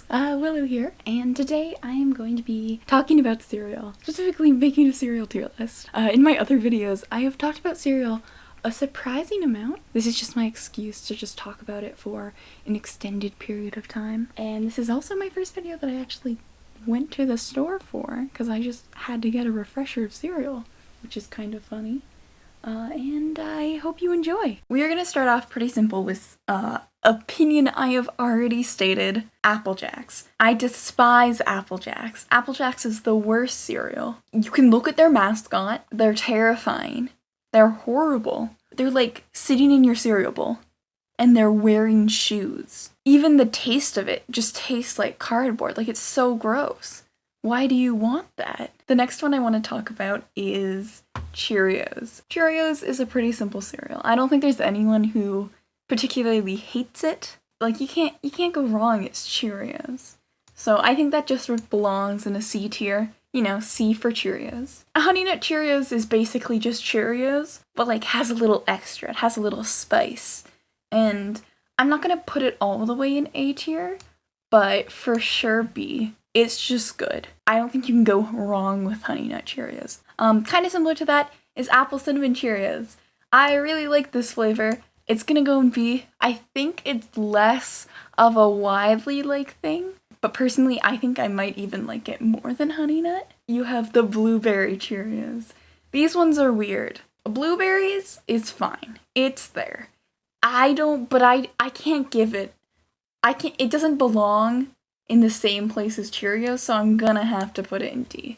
Willow here, and today I am going to be talking about cereal, specifically making a cereal tier list. In my other videos, I have talked about cereal a surprising amount. This is just my excuse to just talk about it for an extended period of time. And this is also my first video that I actually went to the store for, because I just had to get a refresher of cereal, which is kind of funny. And I hope you enjoy. We are going to start off pretty simple with opinion I have already stated, Apple Jacks. I despise Apple Jacks. Apple Jacks is the worst cereal. You can look at their mascot. They're terrifying. They're horrible. They're like sitting in your cereal bowl and they're wearing shoes. Even the taste of it just tastes like cardboard. Like, it's so gross. Why do you want that? The next one I want to talk about is Cheerios. Cheerios is a pretty simple cereal. I don't think there's anyone who particularly hates it. Like, you can't go wrong, it's Cheerios. So I think that just belongs in a C tier. You know, C for Cheerios. A Honey Nut Cheerios is basically just Cheerios, but like has a little extra. It has a little spice. And I'm not gonna put it all the way in A tier, but for sure B. It's just good. I don't think you can go wrong with Honey Nut Cheerios. Kind of similar to that is Apple Cinnamon Cheerios. I really like this flavor. It's gonna go in B. I think it's less of a widely liked thing, but personally I think I might even like it more than Honey Nut. You have the Blueberry Cheerios. These ones are weird. Blueberries is fine. It's there. I can't give it. It doesn't belong in the same place as Cheerios, so I'm gonna have to put it in D.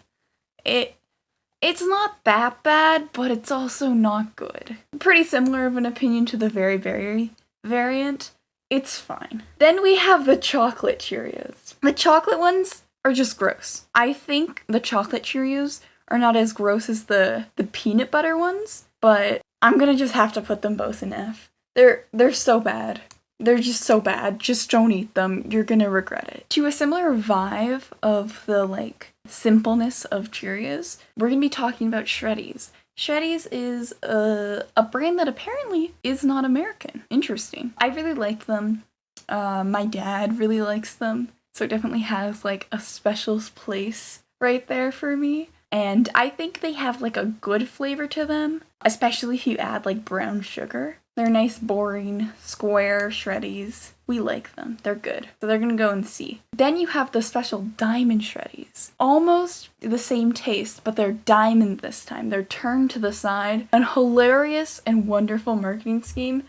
It's not that bad, but it's also not good. Pretty similar of an opinion to the Very Berry variant. It's fine. Then we have the chocolate Cheerios. The chocolate ones are just gross. I think the chocolate Cheerios are not as gross as the peanut butter ones, but I'm gonna just have to put them both in F. They're so bad. They're just so bad. Just don't eat them. You're gonna regret it. To a similar vibe of the like simpleness of Cheerios, we're gonna be talking about Shreddies. Shreddies is a brand that apparently is not American. Interesting. I really like them. My dad really likes them, so it definitely has like a special place right there for me. And I think they have like a good flavor to them, especially if you add like brown sugar. They're nice, boring, square Shreddies. We like them. They're good. So they're gonna go in C. Then you have the special diamond Shreddies. Almost the same taste, but they're diamond this time. They're turned to the side. An hilarious and wonderful marketing scheme.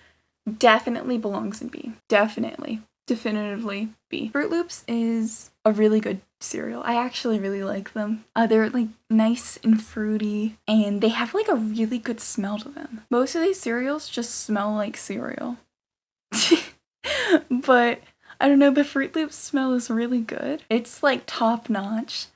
Definitely belongs in B. Definitely. Definitively B. Fruit Loops is a really good cereal. I actually really like them. They're like nice and fruity, and they have like a really good smell to them. Most of these cereals just smell like cereal. But I don't know, the Fruit Loops smell is really good. It's like top notch.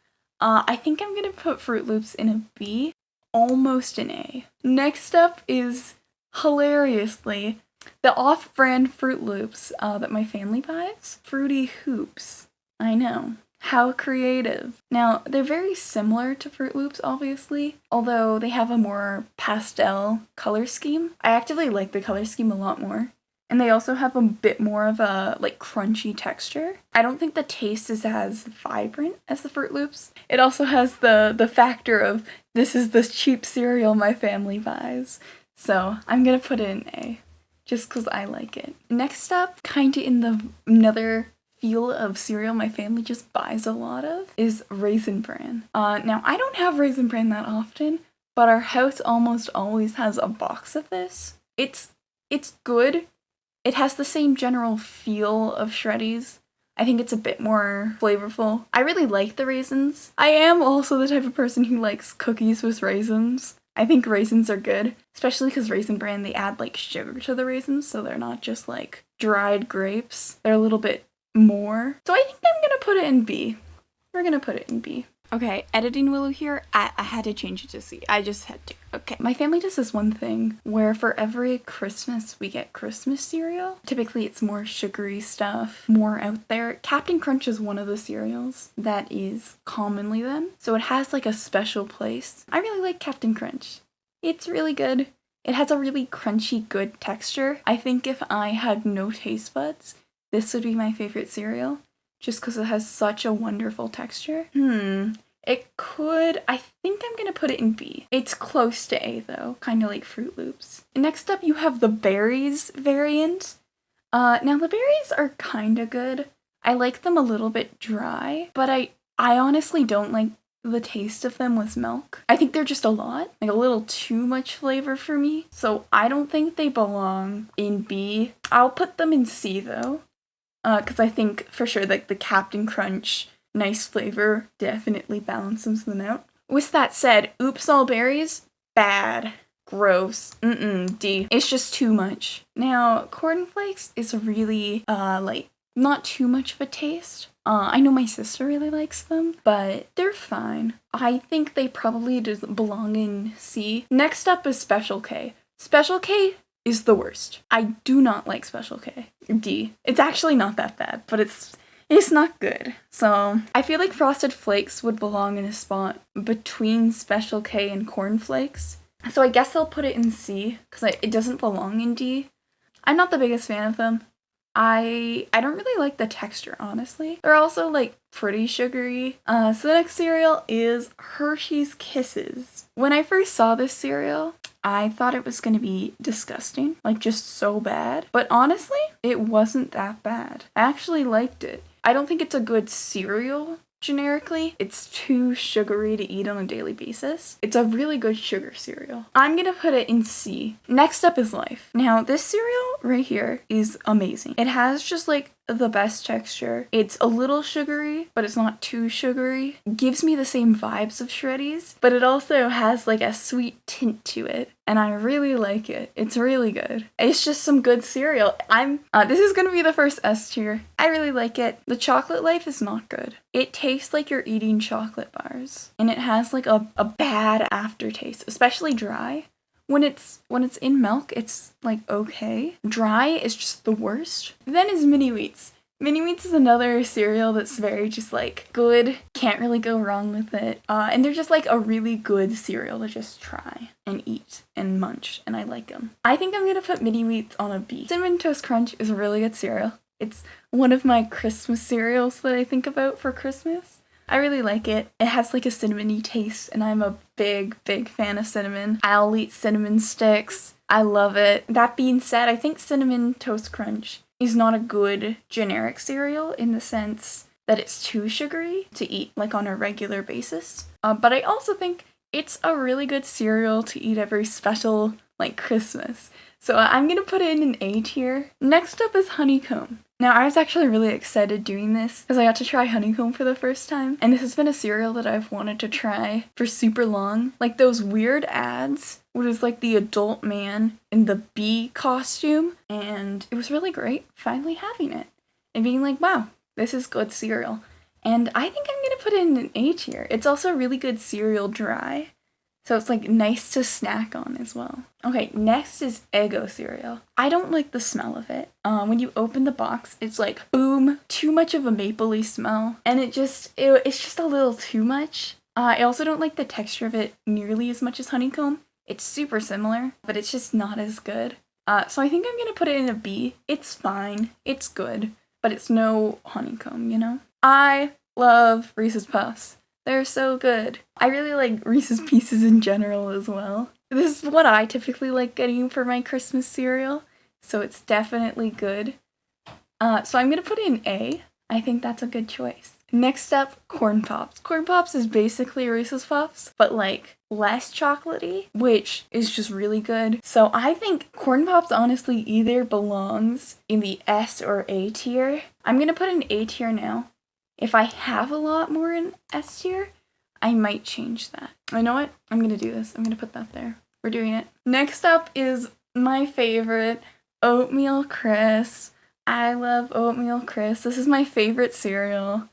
I think I'm gonna put Fruit Loops in a B, almost an A. Next up is, hilariously, the off-brand Fruit Loops that my family buys. Fruity Hoops. I know. How creative. Now, they're very similar to Fruit Loops, obviously, although they have a more pastel color scheme. I actively like the color scheme a lot more. And they also have a bit more of a, like, crunchy texture. I don't think the taste is as vibrant as the Fruit Loops. It also has the factor of, this is the cheap cereal my family buys. So, I'm gonna put it in A, just because I like it. Next up, kinda in another feel of cereal my family just buys a lot of, is Raisin Bran. Now, I don't have Raisin Bran that often, but our house almost always has a box of this. It's good. It has the same general feel of Shreddies. I think it's a bit more flavorful. I really like the raisins. I am also the type of person who likes cookies with raisins. I think raisins are good, especially because Raisin Bran, they add like sugar to the raisins, so they're not just like dried grapes. They're a little bit more. So I think I'm gonna put it in B. We're gonna put it in B. Okay, editing Willow here, I had to change it to C. I just had to. Okay. My family does this one thing where for every Christmas we get Christmas cereal. Typically it's more sugary stuff, more out there. Captain Crunch is one of the cereals that is commonly them. So it has like a special place. I really like Captain Crunch. It's really good. It has a really crunchy, good texture. I think if I had no taste buds, this would be my favorite cereal. just because it has such a wonderful texture. It could, I think I'm gonna put it in B. It's close to A though, kind of like Fruit Loops. Next up you have the berries variant. Now the berries are kind of good. I like them a little bit dry, but I honestly don't like the taste of them with milk. I think they're just a lot, like a little too much flavor for me. So I don't think they belong in B. I'll put them in C though, because I think for sure like the Captain Crunch nice flavor definitely balances them out. With that said, Oops All Berries, bad. Gross. D. It's just too much. Now, Corn Flakes is really, like, not too much of a taste. I know my sister really likes them, but they're fine. I think they probably belong in C. Next up is Special K. Special K is the worst. I do not like Special K. D. It's actually not that bad, but it's not good. So I feel like Frosted Flakes would belong in a spot between Special K and Corn Flakes. So I guess I'll put it in C because it doesn't belong in D. I'm not the biggest fan of them. I don't really like the texture, honestly. They're also like pretty sugary. So the next cereal is Hershey's Kisses. When I first saw this cereal, I thought it was gonna be disgusting, like just so bad. But honestly, it wasn't that bad. I actually liked it. I don't think it's a good cereal generically. It's too sugary to eat on a daily basis. It's a really good sugar cereal. I'm gonna put it in C. Next up is Life. Now, this cereal right here is amazing. It has just like the best texture. It's a little sugary, but it's not too sugary. It gives me the same vibes of Shreddies, but it also has like a sweet tint to it, and I really like it. It's really good. It's just some good cereal. This is gonna be the first S tier. I really like it. The chocolate Life is not good. It tastes like you're eating chocolate bars, and it has like a bad aftertaste, especially dry. When it's in milk, it's like okay. Dry is just the worst. Then is Mini Wheats. Mini Wheats is another cereal that's very just like good. Can't really go wrong with it. And they're just like a really good cereal to just try and eat and munch, and I like them. I think I'm gonna put Mini Wheats on a B. Cinnamon Toast Crunch is a really good cereal. It's one of my Christmas cereals that I think about for Christmas. I really like it. It has like a cinnamony taste, and I'm a big fan of cinnamon. I'll eat cinnamon sticks. I love it. That being said, I think Cinnamon Toast Crunch is not a good generic cereal in the sense that it's too sugary to eat like on a regular basis. But I also think it's a really good cereal to eat every special like Christmas. So I'm gonna put it in an A tier. Next up is Honeycomb. Now, I was actually really excited doing this because I got to try Honeycomb for the first time, and this has been a cereal that I've wanted to try for super long. Like those weird ads, which is like the adult man in the bee costume, and it was really great finally having it and being like, wow, this is good cereal. And I think I'm gonna put it in an A tier. It's also really good cereal dry. So it's like nice to snack on as well. Okay, next is Eggo cereal. I don't like the smell of it. When you open the box, it's like, boom, too much of a mapley smell. And it's just a little too much. I also don't like the texture of it nearly as much as Honeycomb. It's super similar, but it's just not as good. So I think I'm gonna put it in a B. It's fine, it's good, but it's no Honeycomb, you know? I love Reeses Puffs. They're so good. I really like Reese's Pieces in general as well. This is what I typically like getting for my Christmas cereal, so it's definitely good. So I'm gonna put it in A. I think that's a good choice. Next up, Corn Pops. Corn Pops is basically Reese's Puffs, but like less chocolatey, which is just really good. So I think Corn Pops honestly either belongs in the S or A tier. I'm gonna put an A tier now. If I have a lot more in S tier, I might change that. You know what? I'm gonna do this. I'm gonna put that there. We're doing it. Next up is my favorite, Oatmeal Crisp. I love Oatmeal Crisp. This is my favorite cereal.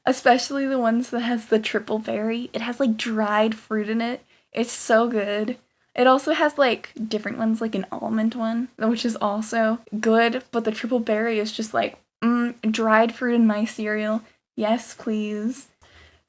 Especially the ones that has the triple berry. It has like dried fruit in it. It's so good. It also has like different ones, like an almond one, which is also good, but the triple berry is just like, dried fruit in my cereal. Yes, please.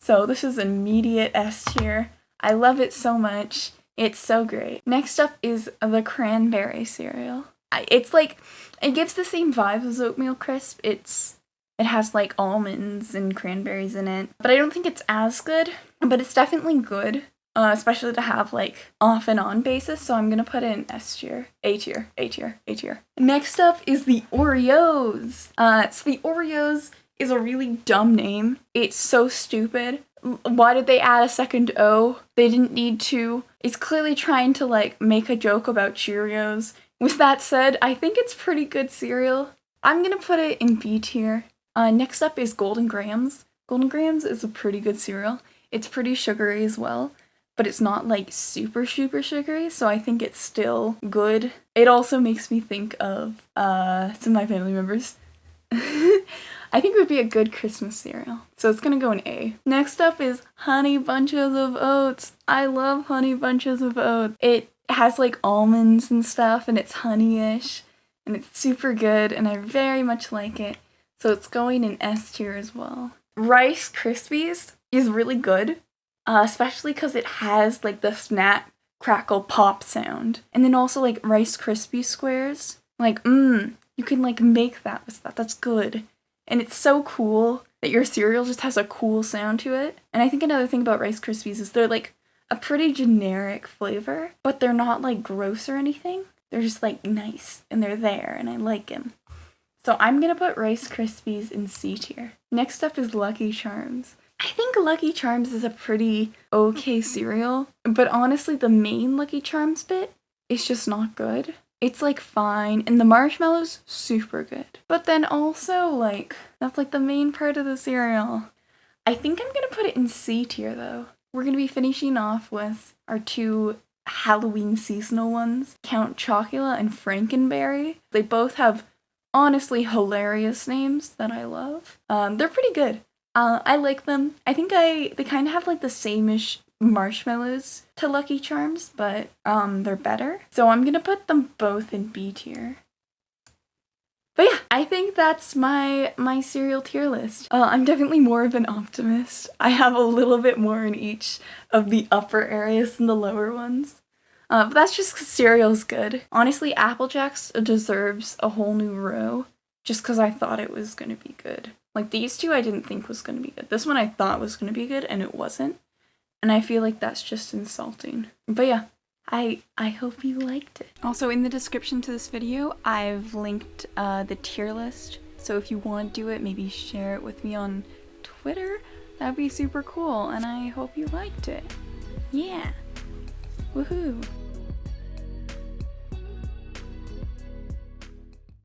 So this is immediate S tier. I love it so much. It's so great. Next up is the Cranberry Cereal. It's like, it gives the same vibes as Oatmeal Crisp. It's It has like almonds and cranberries in it, but I don't think it's as good, but it's definitely good. Especially to have like off and on basis, so I'm gonna put it in S tier, A tier, A tier, A tier. Next up is the Oreos. So the Oreos is a really dumb name. It's so stupid. Why did they add a second O? They didn't need to. It's clearly trying to like make a joke about Cheerios. With that said, I think it's pretty good cereal. I'm gonna put it in B tier. Next up is Golden Grahams. Golden Grahams is a pretty good cereal. It's pretty sugary as well, but it's not like super sugary, so I think it's still good. It also makes me think of some of my family members. I think it would be a good Christmas cereal, so it's gonna go in A. Next up is Honey Bunches of Oats. I love Honey Bunches of Oats. It has like almonds and stuff, and it's honey-ish, and it's super good, and I very much like it, so it's going in S tier as well. Rice Krispies is really good. Especially because it has like the snap, crackle, pop sound. And then also like Rice Krispie squares. Like, you can like make that with that. That's good. And it's so cool that your cereal just has a cool sound to it. And I think another thing about Rice Krispies is they're like a pretty generic flavor, but they're not like gross or anything. They're just like nice and they're there and I like them. So I'm gonna put Rice Krispies in C tier. Next up is Lucky Charms. I think Lucky Charms is a pretty okay cereal, but honestly the main Lucky Charms bit is just not good. It's like fine, and the marshmallows, super good. But then also like, that's like the main part of the cereal. I think I'm gonna put it in C tier though. We're gonna be finishing off with our two Halloween seasonal ones, Count Chocula and Frankenberry. They both have honestly hilarious names that I love. They're pretty good. I like them. I think they kind of have like the same-ish marshmallows to Lucky Charms, but they're better. So I'm gonna put them both in B tier. But yeah, I think that's my cereal tier list. I'm definitely more of an optimist. I have a little bit more in each of the upper areas than the lower ones. But that's just because cereal's good. Honestly, Apple Jacks deserves a whole new row just because I thought it was gonna be good. Like, these two I didn't think was going to be good. This one I thought was going to be good, and it wasn't. And I feel like that's just insulting. But yeah, I hope you liked it. Also, in the description to this video, I've linked the tier list. So if you want to do it, maybe share it with me on Twitter. That'd be super cool, and I hope you liked it. Yeah. Woohoo.